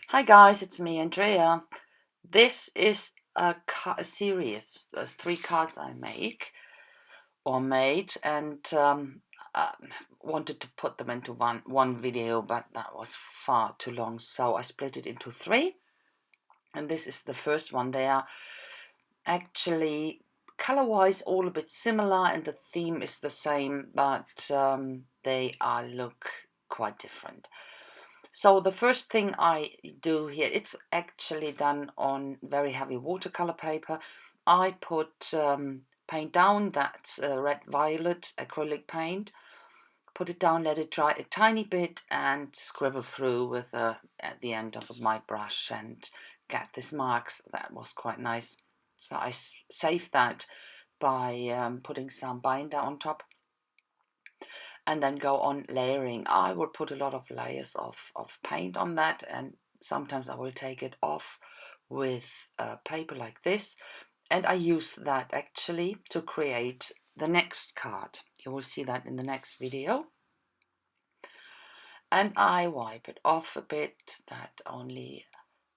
Hi guys, it's me, Andrea. This is a series, three cards I make or made, and uh, wanted to put them into one video, but that was far too long, so I split it into three. And this is the first one. They are actually color-wise all a bit similar, and the theme is the same, but they are look quite different. So the first thing I do here, it's actually done on very heavy watercolor paper. I put paint down, that's red violet acrylic paint. Put it down, let it dry a tiny bit, and scribble through with at the end of my brush and get these marks. That was quite nice. So I saved that by putting some binder on top and then go on layering. I will put a lot of layers of paint on that, and sometimes I will take it off with paper like this, and I use that actually to create the next card. You will see that in the next video. And I wipe it off a bit, that only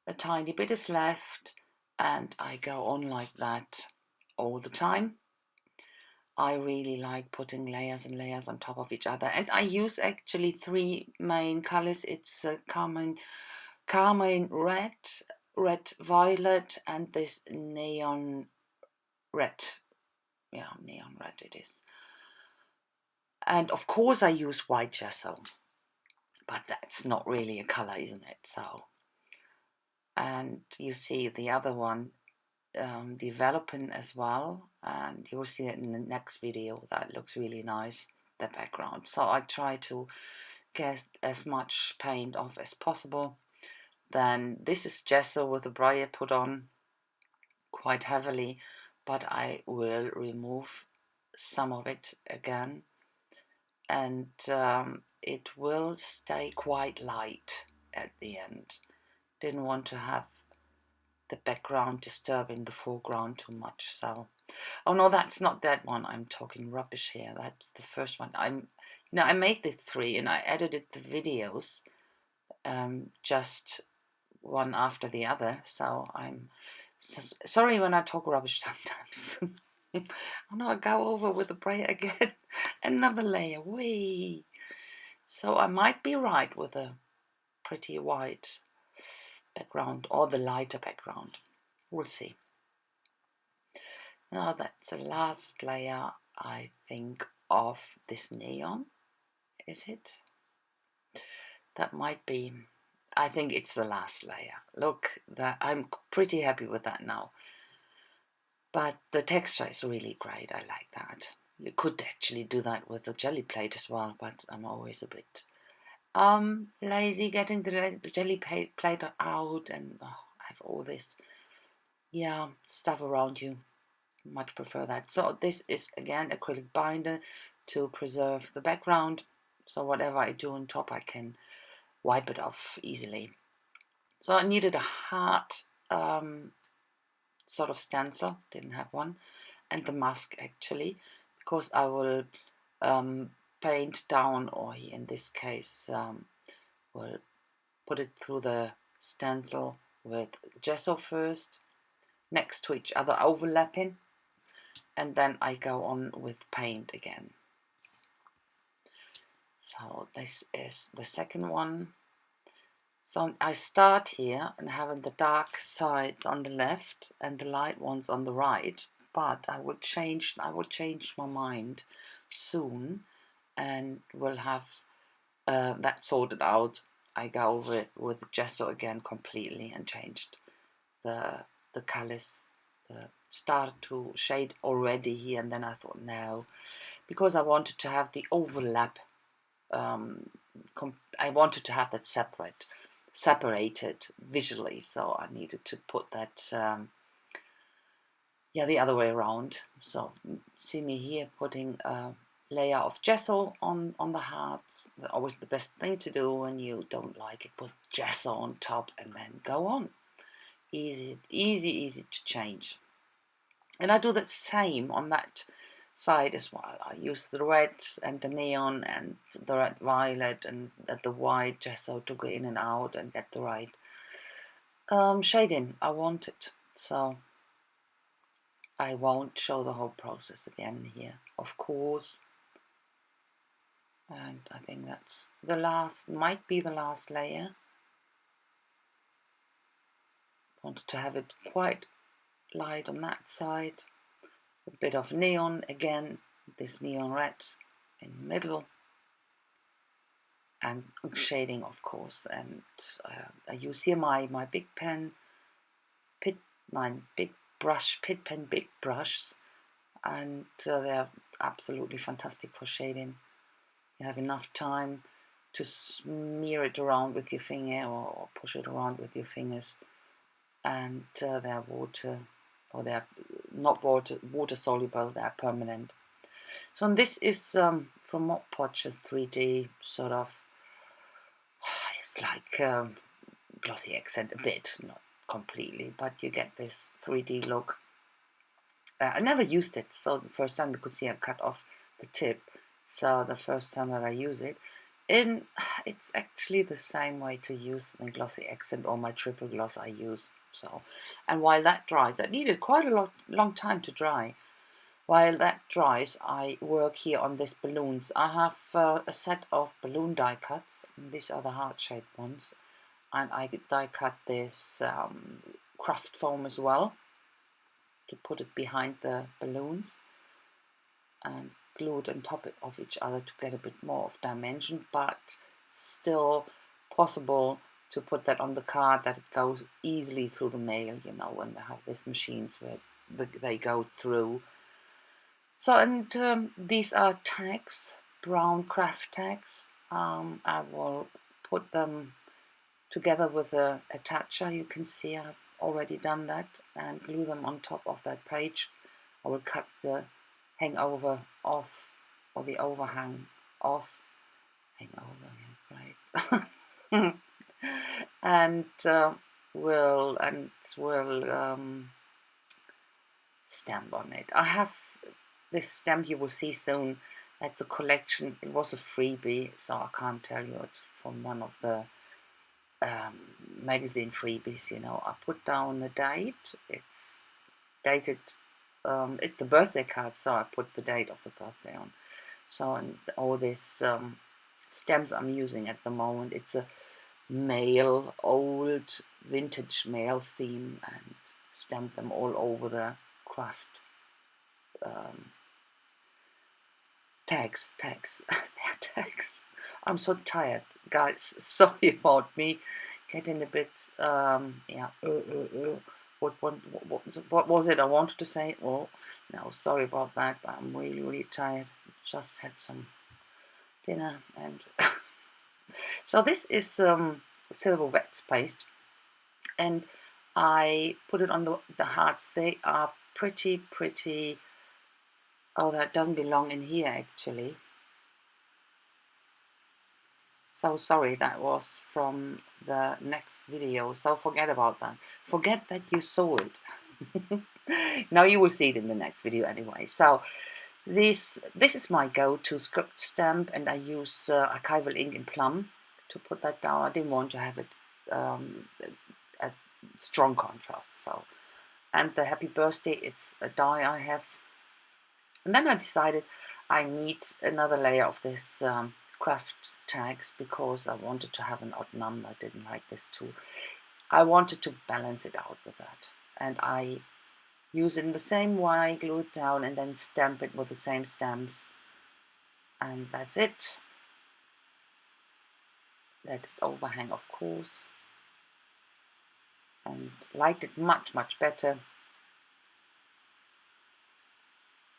a tiny bit is left, and I go on like that all the time. I really like putting layers and layers on top of each other, and I use actually three main colors. It's carmine red, red violet, and this neon red. Yeah, neon red it is. And of course I use white gesso, but that's not really a color, isn't it? So, and you see the other one developing as well, and you will see it in the next video. That looks really nice, the background. So I try to get as much paint off as possible. Then this is gesso with the braille put on quite heavily, but I will remove some of it again, and it will stay quite light at the end. Didn't want to have the background disturbing the foreground too much. So, oh no, that's not that one. I'm talking rubbish here. That's the first one. I made the three and I edited the videos just one after the other. So I'm sorry when I talk rubbish sometimes. Oh no, I go over with the brayer again. Another layer. Wee. So I might be right with a pretty white background or the lighter background. We'll see. Now that's the last layer, I think, of this neon. Is it? That might be. I think it's the last layer. Look, that I'm pretty happy with that now. But the texture is really great. I like that. You could actually do that with the jelly plate as well, but I'm always a bit lazy getting the jelly plate out, and I have all this stuff around you. Much prefer that. So this is again acrylic binder to preserve the background. So whatever I do on top, I can wipe it off easily. So I needed a hard sort of stencil, didn't have one, and the mask actually, because I will paint down, or in this case, will put it through the stencil with gesso first, next to each other, overlapping, and then I go on with paint again. So this is the second one. So I start here and having the dark sides on the left and the light ones on the right, but I will change my mind soon, and will have that sorted out. I go over it with gesso again completely and changed the colors. Start to shade already here, and then I thought no, because I wanted to have the overlap. I wanted to have that separated visually, so I needed to put that the other way around. So see me here putting a layer of gesso on the hearts. Always the best thing to do when you don't like it. Put gesso on top and then go on. Easy to change. And I do the same on that side as well. I use the red and the neon and the red violet and the white gesso to go in and out and get the right shading, I want it, so I won't show the whole process again here, of course. And I think that's the last, might be the last layer. Wanted to have it quite light on that side. A bit of neon again, this neon red in the middle. And shading, of course. And I use here my big pen, my big brush, Pitt Pen big brush. And they're absolutely fantastic for shading. You have enough time to smear it around with your finger or push it around with your fingers, and they're water, or they're not water soluble, they're permanent. So and this is from Mod Podge, a 3D sort of, it's like glossy accent a bit, not completely, but you get this 3D look. I never used it, so the first time you could see I cut off the tip, so the first time that I use it, and it's actually the same way to use the glossy accent or my triple gloss I use. So, and while that dries, that needed quite a long time to dry. While that dries, I work here on these balloons. I have a set of balloon die cuts. These are the heart-shaped ones, and I die cut this craft foam as well to put it behind the balloons and glue it on top of each other to get a bit more of dimension, but still possible to put that on the card that it goes easily through the mail, you know, when they have these machines where they go through. So, and these are tags, brown craft tags. I will put them together with the attacher. You can see I've already done that, and glue them on top of that page. I will cut the hangover off, or the overhang off. Hangover, yeah, great. And we'll stamp on it. I have this stamp you will see soon. That's a collection. It was a freebie, so I can't tell you. It's from one of the magazine freebies, you know. I put down the date. It's dated. It's the birthday card, so I put the date of the birthday on. So, and all these stamps I'm using at the moment, it's a male, old, vintage male theme, and stamp them all over the craft tags. They're tags. I'm so tired, guys. Sorry about me getting a bit yeah. What was it I wanted to say? Oh no, sorry about that. But I'm really tired. Just had some dinner, and so this is silver wax paste, and I put it on the hearts. They are pretty. Oh, that doesn't belong in here actually. So sorry, that was from the next video, so forget about that. Forget that you saw it. Now you will see it in the next video anyway. So this is my go-to script stamp, and I use archival ink in plum to put that down. I didn't want to have it a strong contrast. So, and the happy birthday, it's a die I have. And then I decided I need another layer of this craft tags because I wanted to have an odd number. I didn't like this too. I wanted to balance it out with that, and I use it in the same way, glue it down, and then stamp it with the same stamps, and that's it. Let it overhang, of course, and liked it much better.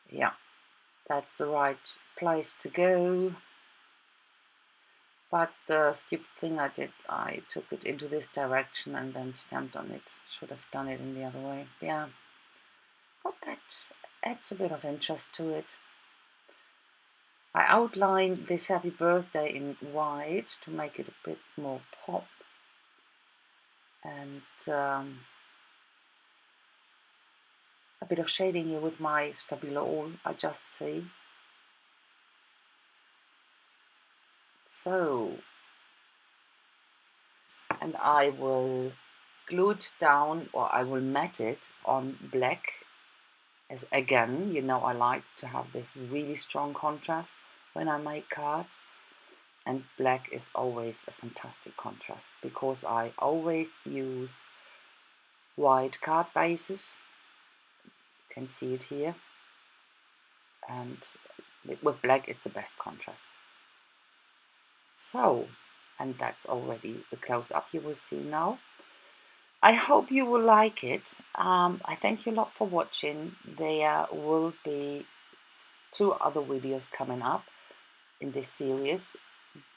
Yeah, that's the right place to go. But the stupid thing I did, I took it into this direction and then stamped on it. Should have done it in the other way. Yeah, but that adds a bit of interest to it. I outlined this happy birthday in white to make it a bit more pop. And a bit of shading here with my Stabilo All, I just see. So, and I will glue it down, or I will mat it on black. As again, I like to have this really strong contrast when I make cards, and black is always a fantastic contrast because I always use white card bases. You can see it here, and with black it's the best contrast. So, and that's already the close-up you will see now. I hope you will like it. I thank you a lot for watching. There will be 2 other videos coming up in this series.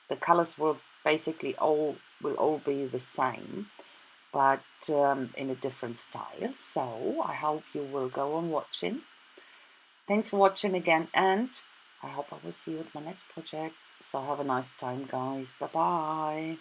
The colors will basically all be the same, but in a different style. So I hope you will go on watching. Thanks for watching again, and I hope I will see you at my next project. So have a nice time, guys. Bye bye.